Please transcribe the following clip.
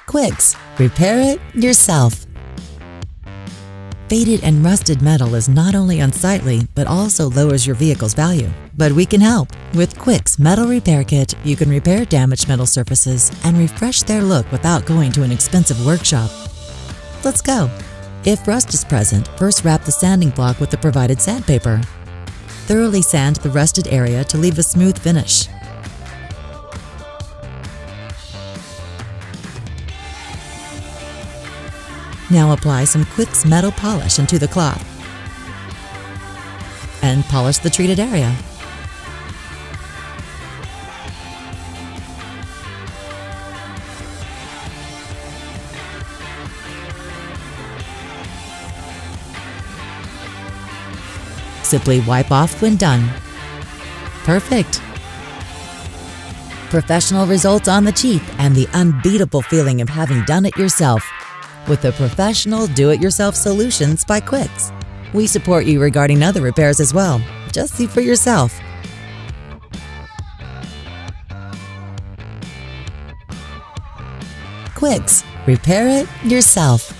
Quicks, repair it yourself. Faded and rusted metal is not only unsightly, but also lowers your vehicle's value. But we can help. With Quicks Metal Repair Kit, you can repair damaged metal surfaces and refresh their look without going to an expensive workshop. Let's go. If rust is present, first wrap the sanding block with the provided sandpaper. Thoroughly sand the rusted area to leave a smooth finish. Now apply some Quicks metal polish into the cloth and polish the treated area. Simply wipe off when done. Perfect! Professional results on the cheap and the unbeatable feeling of having done it yourself with the professional do-it-yourself solutions by Quicks. We support you regarding other repairs as well. Just see for yourself. Quicks, repair it yourself.